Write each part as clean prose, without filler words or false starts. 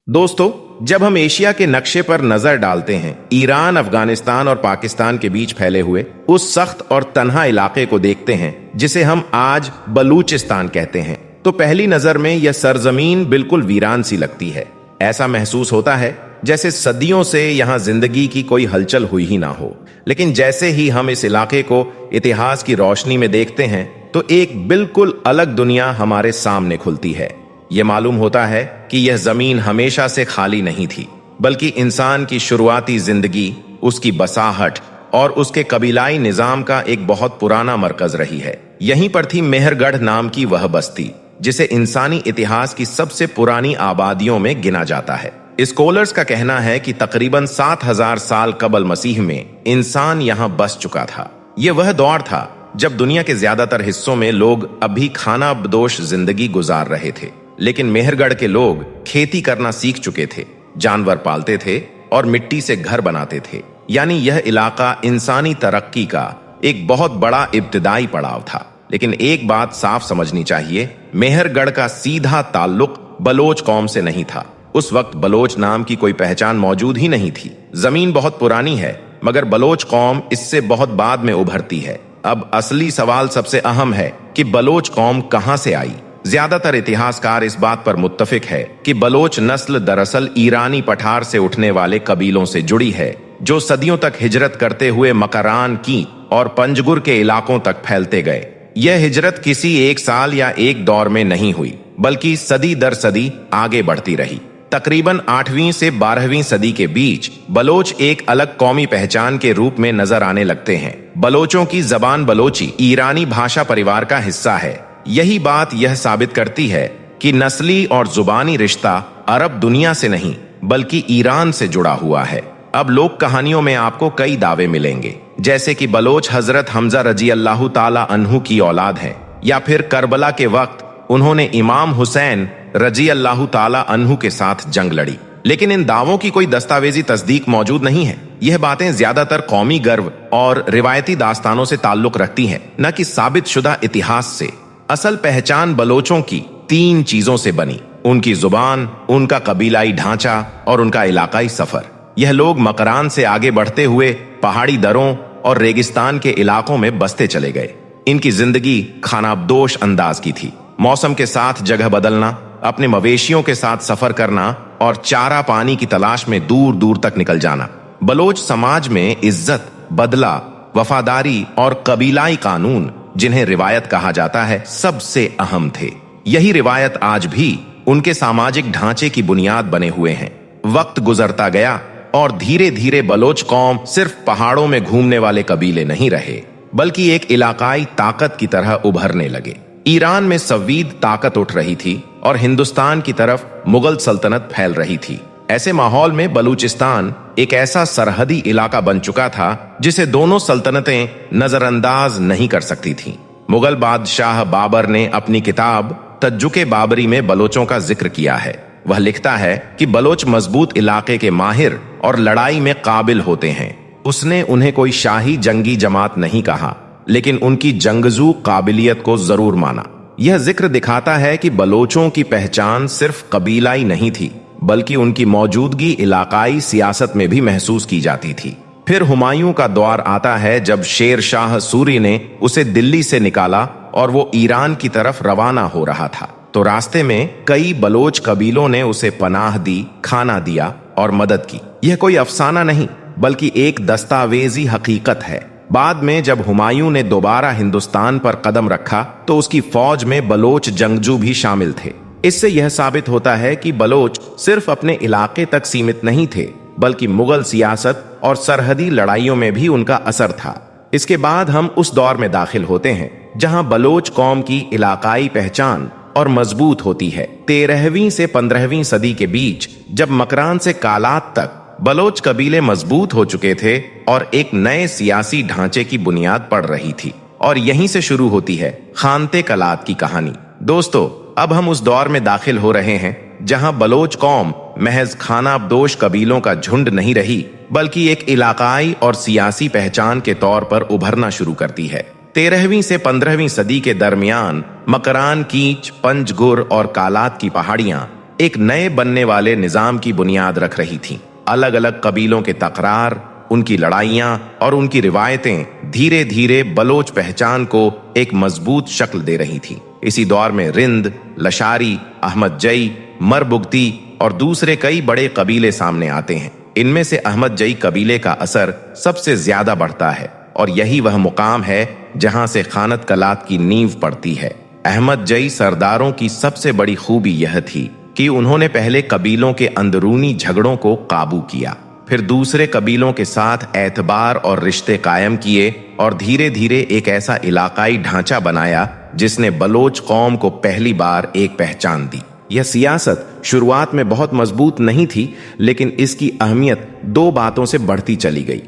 दोस्तों, जब हम एशिया के नक्शे पर नजर डालते हैं, ईरान, अफगानिस्तान और पाकिस्तान के बीच फैले हुए उस सख्त और तन्हा इलाके को देखते हैं जिसे हम आज बलूचिस्तान कहते हैं, तो पहली नजर में यह सरजमीन बिल्कुल वीरान सी लगती है। ऐसा महसूस होता है जैसे सदियों से यहाँ जिंदगी की कोई हलचल हुई ही ना हो। लेकिन जैसे ही हम इस इलाके को इतिहास की रोशनी में देखते हैं, तो एक बिल्कुल अलग दुनिया हमारे सामने खुलती है। ये मालूम होता है कि यह जमीन हमेशा से खाली नहीं थी, बल्कि इंसान की शुरुआती जिंदगी, उसकी बसाहट और उसके कबीलाई निजाम का एक बहुत पुराना मरकज रही है। यहीं पर थी मेहरगढ़ नाम की वह बस्ती, जिसे इंसानी इतिहास की सबसे पुरानी आबादियों में गिना जाता है। स्कॉलर्स का कहना है कि तकरीबन 7000 साल कबल मसीह में इंसान यहाँ बस चुका था। यह वह दौर था जब दुनिया के ज्यादातर हिस्सों में लोग अभी खाना बदोश जिंदगी गुजार रहे थे, लेकिन मेहरगढ़ के लोग खेती करना सीख चुके थे, जानवर पालते थे और मिट्टी से घर बनाते थे। यानी यह इलाका इंसानी तरक्की का एक बहुत बड़ा इब्तिदाई पड़ाव था। लेकिन एक बात साफ समझनी चाहिए, मेहरगढ़ का सीधा ताल्लुक बलोच कौम से नहीं था। उस वक्त बलोच नाम की कोई पहचान मौजूद ही नहीं थी। जमीन बहुत पुरानी है, मगर बलोच कौम इससे बहुत बाद में उभरती है। अब असली सवाल सबसे अहम है कि बलोच कौम कहां से आई। ज्यादातर इतिहासकार इस बात पर मुत्तफिक है कि बलोच नस्ल दरअसल ईरानी पठार से उठने वाले कबीलों से जुड़ी है, जो सदियों तक हिजरत करते हुए मकरान की और पंजगुर के इलाकों तक फैलते गए। यह हिजरत किसी एक साल या एक दौर में नहीं हुई, बल्कि सदी दर सदी आगे बढ़ती रही। तकरीबन 8वीं से 12वीं सदी के बीच बलोच एक अलग कौमी पहचान के रूप में नजर आने लगते हैं। बलोचों की जबान बलोची ईरानी भाषा परिवार का हिस्सा है। यही बात यह साबित करती है कि नस्ली और जुबानी रिश्ता अरब दुनिया से नहीं, बल्कि ईरान से जुड़ा हुआ है। अब लोक कहानियों में आपको कई दावे मिलेंगे, जैसे कि बलोच हजरत हमजा रजी अल्लाह ताला अन्हु की औलाद हैं, या फिर करबला के वक्त उन्होंने इमाम हुसैन रजी अल्लाह ताला अन्हु के साथ जंग लड़ी। लेकिन इन दावों की कोई दस्तावेजी तस्दीक मौजूद नहीं है। यह बातें ज्यादातर कौमी गर्व और रिवायती दास्तानों से ताल्लुक रखती हैं, न कि साबित शुदा इतिहास से। असल पहचान बलोचों की 3 चीजों से बनी: उनकी जुबान, उनका कबीलाई ढांचा और उनका इलाकाई सफर। यह लोग मकरान से आगे बढ़ते हुए पहाड़ी दरों और रेगिस्तान के इलाकों में बसते चले गए। इनकी जिंदगी खानाबदोश अंदाज की थी। मौसम के साथ जगह बदलना, अपने मवेशियों के साथ सफर करना और चारा पानी की तलाश में दूर दूर तक निकल जाना। बलोच समाज में इज्जत, बदला, वफादारी और कबीलाई कानून, जिन्हें रिवायत कहा जाता है, सबसे अहम थे। यही रिवायत आज भी उनके सामाजिक ढांचे की बुनियाद बने हुए हैं। वक्त गुजरता गया और धीरे धीरे बलोच कौम सिर्फ पहाड़ों में घूमने वाले कबीले नहीं रहे, बल्कि एक इलाकाई ताकत की तरह उभरने लगे। ईरान में सवीद ताकत उठ रही थी और हिंदुस्तान की तरफ मुगल सल्तनत फैल रही थी। ऐसे माहौल में बलूचिस्तान एक ऐसा सरहदी इलाका बन चुका था जिसे दोनों सल्तनतें नजरअंदाज नहीं कर सकती थीं। मुगल बादशाह बाबर ने अपनी किताब तज्जुके बाबरी में बलोचों का जिक्र किया है। वह लिखता है कि बलोच मजबूत इलाके के माहिर और लड़ाई में काबिल होते हैं। उसने उन्हें कोई शाही जंगी जमात नहीं कहा, लेकिन उनकी जंगजू काबिलियत को जरूर माना। यह जिक्र दिखाता है कि बलोचों की पहचान सिर्फ कबीलाई नहीं थी, बल्कि उनकी मौजूदगी इलाकाई सियासत में भी महसूस की जाती थी। फिर हुमायूं का दौर आता है, जब शेर शाह सूरी ने उसे दिल्ली से निकाला और वो ईरान की तरफ रवाना हो रहा था। तो रास्ते में कई बलोच कबीलों ने उसे पनाह दी, खाना दिया और मदद की। यह कोई अफसाना नहीं, बल्कि एक दस्तावेजी हकीकत है। बाद में जब हुमायूं ने दोबारा हिंदुस्तान पर कदम रखा, तो उसकी फौज में बलोच जंगजू भी शामिल थे। इससे यह साबित होता है कि बलोच सिर्फ अपने इलाके तक सीमित नहीं थे, बल्कि मुगल सियासत और सरहदी लड़ाइयों में भी उनका असर था। इसके बाद हम उस दौर में दाखिल होते हैं जहां बलोच कौम की इलाकाई पहचान और मजबूत होती है। 13वीं से 15वीं सदी के बीच, जब मकरान से कालात तक बलोच कबीले मजबूत हो चुके थे और एक नए सियासी ढांचे की बुनियाद पड़ रही थी। और यहीं से शुरू होती है खानते कलात की कहानी। दोस्तों, अब हम उस दौर में दाखिल हो रहे हैं जहां बलोच कौम महज खानाबदोश कबीलों का झुंड नहीं रही, बल्कि एक इलाकाई और सियासी पहचान के तौर पर उभरना शुरू करती है। 13वीं से 15वीं सदी के दरमियान मकरान, कीच, पंजगुर और कालात की पहाड़ियां एक नए बनने वाले निजाम की बुनियाद रख रही थीं। अलग अलग कबीलों के तकरार, उनकी लड़ाइयां और उनकी रिवायतें धीरे धीरे बलोच पहचान को एक मजबूत शक्ल दे रही थीं। इसी दौर में रिंद, लशारी, अहमद जई, मरबुगती और दूसरे कई बड़े कबीले सामने आते हैं। इनमें से अहमद जई कबीले का असर सबसे ज्यादा बढ़ता है और यही वह मुकाम है जहां से खानत कलात की नींव पड़ती है। अहमद जई सरदारों की सबसे बड़ी खूबी यह थी कि उन्होंने पहले कबीलों के अंदरूनी झगड़ों को काबू किया, फिर दूसरे कबीलों के साथ एतबार और रिश्ते कायम किए और धीरे धीरे एक ऐसा इलाकाई ढांचा बनाया जिसने बलोच कौम को पहली बार एक पहचान दी। यह सियासत शुरुआत में बहुत मजबूत नहीं थी, लेकिन इसकी अहमियत दो बातों से बढ़ती चली गई।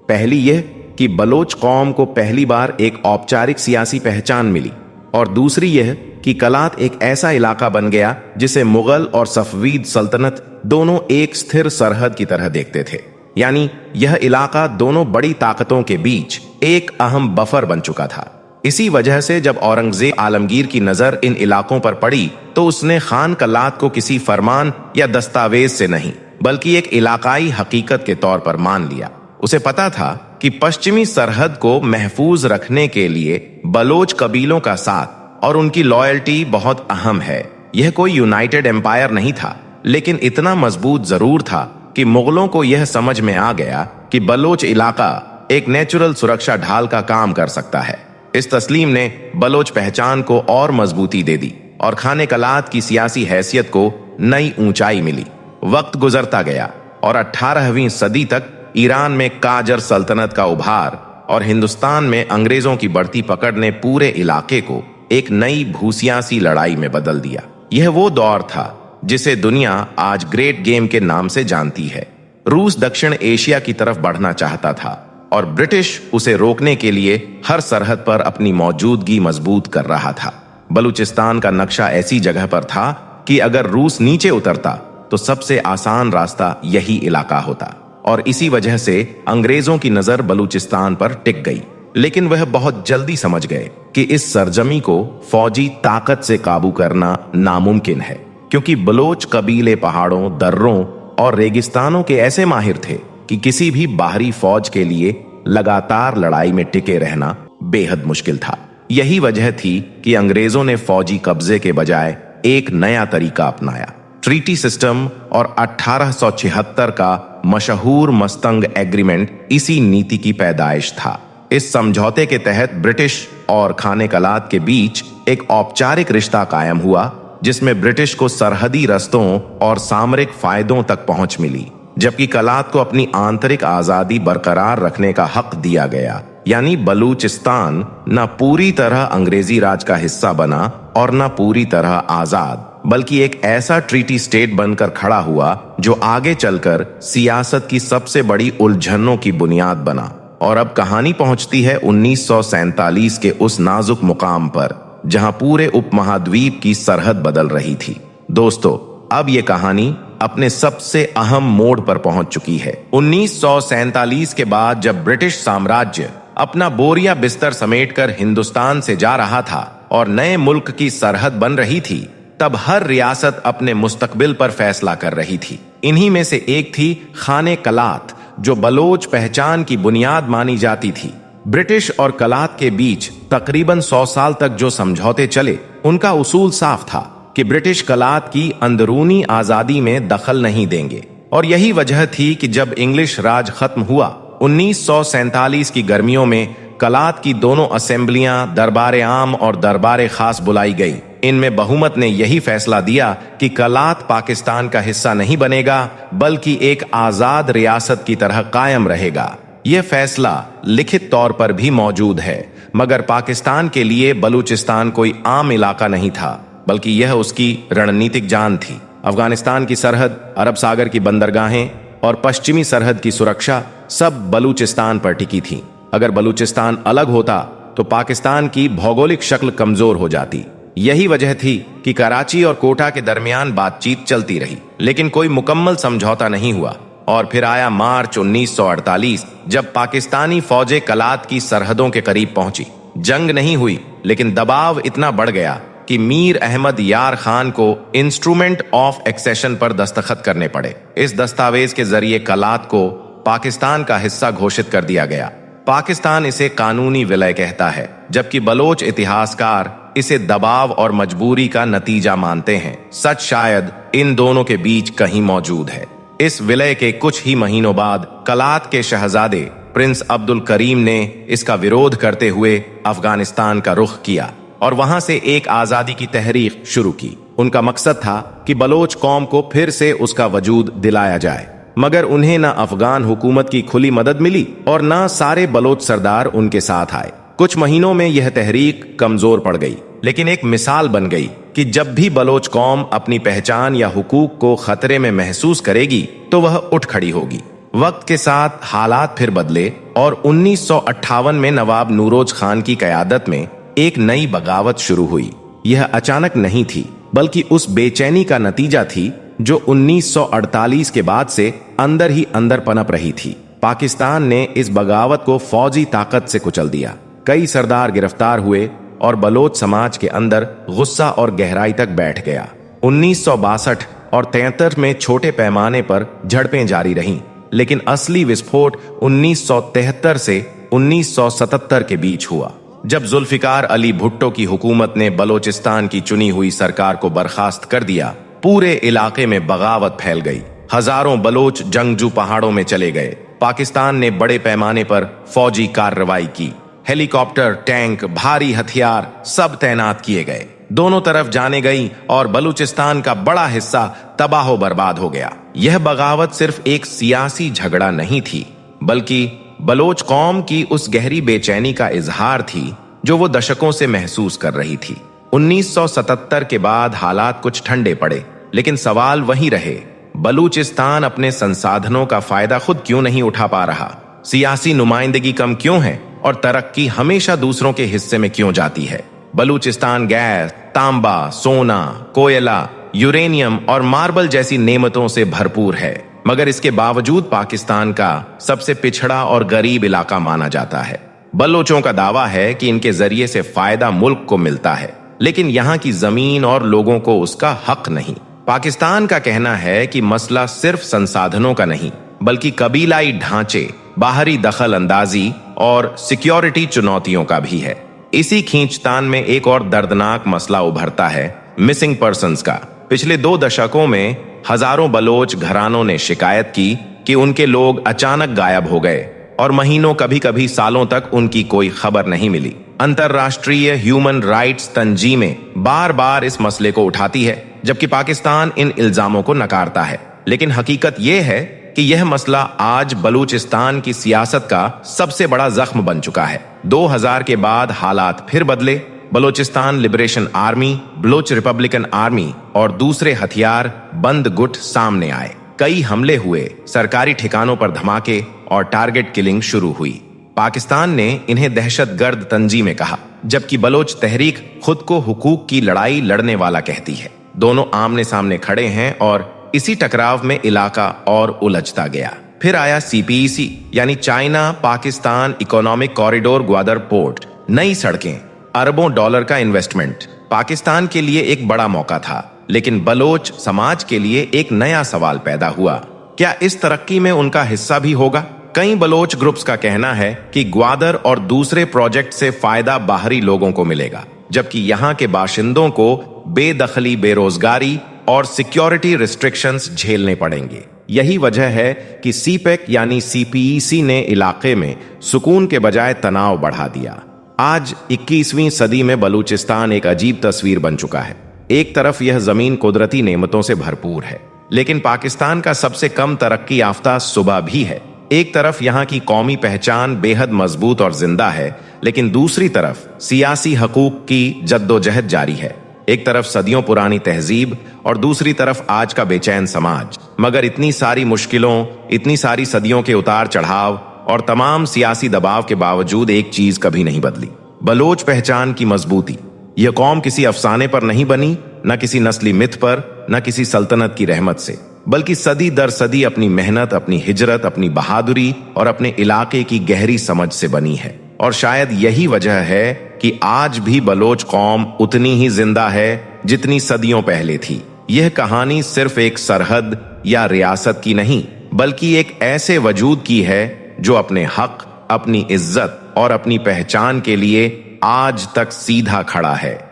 पहली यह कि बलोच कौम को पहली बार एक औपचारिक सियासी पहचान मिली और दूसरी यह कि कलात एक ऐसा इलाका बन गया जिसे मुगल और सफवीद सल्तनत दोनों एक स्थिर सरहद की तरह देखते थे। यानी यह इलाका दोनों बड़ी ताकतों के बीच एक अहम बफर बन चुका था। इसी वजह से जब औरंगजेब आलमगीर की नजर इन इलाकों पर पड़ी तो उसने खान कलात को किसी फरमान या दस्तावेज से नहीं बल्कि एक इलाकाई हकीकत के तौर पर मान लिया। उसे पता था कि पश्चिमी सरहद को महफूज रखने के लिए बलोच कबीलों का साथ और उनकी लॉयल्टी बहुत अहम है। यह कोई यूनाइटेड एम्पायर नहीं था, लेकिन इतना मजबूत जरूर था कि मुगलों को यह समझ में आ गया कि बलोच इलाका एक नेचुरल सुरक्षा ढाल का काम कर सकता है। इस तस्लीम ने बलोच पहचान को और मजबूती दे दी और खाने कलात की सियासी हैसियत को नई ऊंचाई मिली। वक्त गुजरता गया और 18वीं सदी तक ईरान में काजर सल्तनत का उभार और हिंदुस्तान में अंग्रेजों की बढ़ती पकड़ ने पूरे इलाके को एक नई भूसियासी लड़ाई में बदल दिया। यह वो दौर था जिसे दुनिया आज ग्रेट गेम के नाम से जानती है। रूस दक्षिण एशिया की तरफ बढ़ना चाहता था और ब्रिटिश उसे रोकने के लिए हर सरहद पर अपनी मौजूदगी मजबूत कर रहा था। बलूचिस्तान का नक्शा ऐसी जगह पर था कि अगर रूस नीचे उतरता तो सबसे आसान रास्ता यही इलाका होता और इसी वजह से अंग्रेजों की नजर बलूचिस्तान पर टिक गई। लेकिन वह बहुत जल्दी समझ गए कि इस सरजमी को फौजी ताकत से काबू करना नामुमकिन है, क्योंकि बलोच कबीले पहाड़ों, दर्रों और रेगिस्तानों के ऐसे माहिर थे कि किसी भी बाहरी फौज के लिए लगातार लड़ाई में टिके रहना बेहद मुश्किल था। यही वजह थी कि अंग्रेजों ने फौजी कब्जे के बजाय एक नया तरीका अपनाया। ट्रीटी सिस्टम और 1876 का मशहूर मस्तंग एग्रीमेंट इसी नीति की पैदाइश था। इस समझौते के तहत ब्रिटिश और खाने कलात के बीच एक औपचारिक रिश्ता कायम हुआ, जिसमें ब्रिटिश को सरहदी रस्तों और सामरिक फायदों तक पहुंच मिली, जबकि कलात को अपनी आंतरिक आजादी बरकरार रखने का हक दिया गया। यानी बलूचिस्तान न पूरी तरह अंग्रेजी राज का हिस्सा बना और न पूरी तरह आजाद, बल्कि एक ऐसा ट्रीटी स्टेट बनकर खड़ा हुआ जो आगे चलकर सियासत की सबसे बड़ी उलझनों की बुनियाद बना। और अब कहानी पहुंचती है 1947 के उस नाजुक मुकाम पर जहां पूरे उपमहाद्वीप की सरहद बदल रही थी। दोस्तों, अब ये कहानी अपने सबसे अहम मोड़ पर पहुंच चुकी है। 1947 के बाद जब ब्रिटिश साम्राज्य अपना बोरिया बिस्तर समेटकर हिंदुस्तान से जा रहा था और नए मुल्क की सरहद बन रही थी, तब हर रियासत अपने मुस्तकबिल पर फैसला कर रही थी। इन्हीं में से एक थी खाने कलात, जो बलोच पहचान की बुनियाद मानी जाती थी। ब्रिटिश और कलात के बीच तकरीबन 100 साल तक जो समझौते चले, उनका उसूल साफ था कि ब्रिटिश कलात की अंदरूनी आजादी में दखल नहीं देंगे। और यही वजह थी कि जब इंग्लिश राज खत्म हुआ 1947 की गर्मियों में कलात की दोनों असेंबलियां दरबार आम और दरबार खास बुलाई गई। इनमें बहुमत ने यही फैसला दिया कि कलात पाकिस्तान का हिस्सा नहीं बनेगा, बल्कि एक आजाद रियासत की तरह कायम रहेगा। यह फैसला लिखित तौर पर भी मौजूद है, मगर पाकिस्तान के लिए बलूचिस्तान कोई आम इलाका नहीं था, बल्कि यह उसकी रणनीतिक जान थी। अफगानिस्तान की सरहद, अरब सागर की बंदरगाहें और पश्चिमी सरहद की सुरक्षा सब बलूचिस्तान पर टिकी थी। अगर बलूचिस्तान अलग होता तो पाकिस्तान की भौगोलिक शक्ल कमजोर हो जाती। यही वजह थी कि कराची और कोटा के दरमियान बातचीत चलती रही, लेकिन कोई मुकम्मल समझौता नहीं हुआ। और फिर आया मार्च 1948, जब पाकिस्तानी फौजें कलात की सरहदों के करीब पहुंची। जंग नहीं हुई, लेकिन दबाव इतना बढ़ गया कि मीर अहमद यार खान को इंस्ट्रूमेंट ऑफ एक्सेशन पर दस्तखत करने पड़े। इस दस्तावेज के जरिए कलात को पाकिस्तान का हिस्सा घोषित कर दिया गया। पाकिस्तान इसे कानूनी विलय कहता है, जबकि बलोच इतिहासकार इसे दबाव और मजबूरी का नतीजा मानते हैं। सच शायद इन दोनों के बीच कहीं मौजूद है। इस विलय के कुछ ही महीनों बाद कलात के शहजादे प्रिंस अब्दुल करीम ने इसका विरोध करते हुए अफगानिस्तान का रुख किया और वहां से एक आजादी की तहरीक शुरू की। उनका मकसद था कि बलोच कौम को फिर से उसका वजूद दिलाया जाए, मगर उन्हें न अफगान हुकूमत की खुली मदद मिली और न सारे बलोच सरदार उनके साथ आए। कुछ महीनों में यह तहरीक कमजोर पड़ गई, लेकिन एक मिसाल बन गई कि जब भी बलोच कौम अपनी पहचान या हुकूक को खतरे में महसूस करेगी तो वह उठ खड़ी होगी। वक्त के साथ हालात फिर बदले और 1958 में नवाब नूरोज खान की क़यादत में एक नई बगावत शुरू हुई। यह अचानक नहीं थी, बल्कि उस बेचैनी का नतीजा थी जो 1948 के बाद से अंदर ही अंदर पनप रही थी। पाकिस्तान ने इस बगावत को फौजी ताकत से कुचल दिया। कई सरदार गिरफ्तार हुए और बलोच समाज के अंदर गुस्सा और गहराई तक बैठ गया। 1962 और 73 में छोटे पैमाने पर झड़पें जारी रहीं, लेकिन असली विस्फोट 1973 से 1977 के बीच हुआ, जब जुल्फिकार अली भुट्टो की हुकूमत ने बलोचिस्तान की चुनी हुई सरकार को बर्खास्त कर दिया। पूरे इलाके में बगावत फैल गई। हजारों बलोच जंगजू पहाड़ों में चले गए। पाकिस्तान ने बड़े पैमाने पर फौजी कार्रवाई की। हेलीकॉप्टर, टैंक, भारी हथियार सब तैनात किए गए। दोनों तरफ जाने गई और बलूचिस्तान का बड़ा हिस्सा तबाह बर्बाद हो गया। यह बगावत सिर्फ एक सियासी झगड़ा नहीं थी, बल्कि बलोच कौम की उस गहरी बेचैनी का इजहार थी जो वो दशकों से महसूस कर रही थी। 1977 के बाद हालात कुछ ठंडे पड़े, लेकिन सवाल वही रहे, बलूचिस्तान अपने संसाधनों का फायदा खुद क्यों नहीं उठा पा रहा? सियासी नुमाइंदगी कम क्यों है और तरक्की हमेशा दूसरों के हिस्से में क्यों जाती है? बलूचिस्तान गैस, तांबा, सोना, कोयला, यूरेनियम और मार्बल जैसी नेमतों से भरपूर है, मगर इसके बावजूद पाकिस्तान का सबसे पिछड़ा और गरीब इलाका माना जाता है। बलोचों का दावा है कि इनके जरिए से फायदा मुल्क को मिलता है, लेकिन यहाँ की जमीन और लोगों को उसका हक नहीं। पाकिस्तान का कहना है कि मसला सिर्फ संसाधनों का नहीं, बल्कि कबीलाई ढांचे, बाहरी दखल अंदाजी और सिक्योरिटी चुनौतियों का भी है। इसी खींचतान में एक और दर्दनाक मसला उभरता है, मिसिंग पर्सन्स का। पिछले 2 दशकों में हजारों बलोच घरानों ने शिकायत की कि उनके लोग अचानक गायब हो गए और महीनों, कभी कभी सालों तक उनकी कोई खबर नहीं मिली। अंतर्राष्ट्रीय ह्यूमन राइट्स तंजीमें बार बार इस मसले को उठाती है, जबकि पाकिस्तान इन इल्जामों को नकारता है। लेकिन हकीकत यह है कि यह मसला आज बलूचिस्तान की सियासत का सबसे बड़ा जख्म बन चुका है। 2000 के बाद हालात फिर बदले। Balochistan liberation army, Baloch republican army और दूसरे हथियार बंद गुट सामने आए। कई हमले हुए, सरकारी ठिकानों पर धमाके और टारगेट किलिंग शुरू हुई। पाकिस्तान ने इन्हें दहशतगर्द तंजीमें कहा, जबकि बलोच तहरीक खुद को हुकूक की लड़ाई लड़ने वाला कहती है। दोनों आमने सामने खड़े हैं और इसी टकराव में इलाका और उलझता गया। फिर आया CPEC यानी China Pakistan economic corridor Gwadar port. नई सड़कें, अरबों डॉलर का इन्वेस्टमेंट पाकिस्तान के लिए एक बड़ा मौका था, लेकिन बलोच समाज के लिए एक नया सवाल पैदा हुआ, क्या इस तरक्की में उनका हिस्सा भी होगा? कई बलोच ग्रुप्स का कहना है कि ग्वादर और दूसरे प्रोजेक्ट से फायदा बाहरी लोगों को मिलेगा, जबकि यहाँ के बाशिंदों को बेदखली, बेरोजगारी और सिक्योरिटी रिस्ट्रिक्शंस झेलने पड़ेंगे। यही वजह है कि CPEC यानी CPEC ने इलाके में सुकून के बजाय तनाव बढ़ा दिया। आज 21वीं सदी में बलूचिस्तान एक अजीब तस्वीर बन चुका है। एक तरफ यह जमीन कुदरती नेमतों से भरपूर है, लेकिन पाकिस्तान का सबसे कम तरक्की याफ्ता सूबा भी है। एक तरफ यहाँ की कौमी पहचान बेहद मजबूत और जिंदा है, लेकिन दूसरी तरफ सियासी हकूक की जद्दोजहद जारी है। एक तरफ सदियों पुरानी तहजीब और दूसरी तरफ आज का बेचैन समाज। मगर इतनी सारी मुश्किलों, इतनी सारी सदियों के उतार चढ़ाव और तमाम सियासी दबाव के बावजूद एक चीज कभी नहीं बदली, बलोच पहचान की मजबूती। यह कौम किसी अफसाने पर नहीं बनी, न किसी नस्ली मिथ पर, न किसी सल्तनत की रहमत से, बल्कि सदी दर सदी अपनी मेहनत, अपनी हिजरत, अपनी बहादुरी और अपने इलाके की गहरी समझ से बनी है। और शायद यही वजह है कि आज भी बलोच कौम उतनी ही जिंदा है जितनी सदियों पहले थी। यह कहानी सिर्फ एक सरहद या रियासत की नहीं, बल्कि एक ऐसे वजूद की है जो अपने हक, अपनी इज्जत और अपनी पहचान के लिए आज तक सीधा खड़ा है।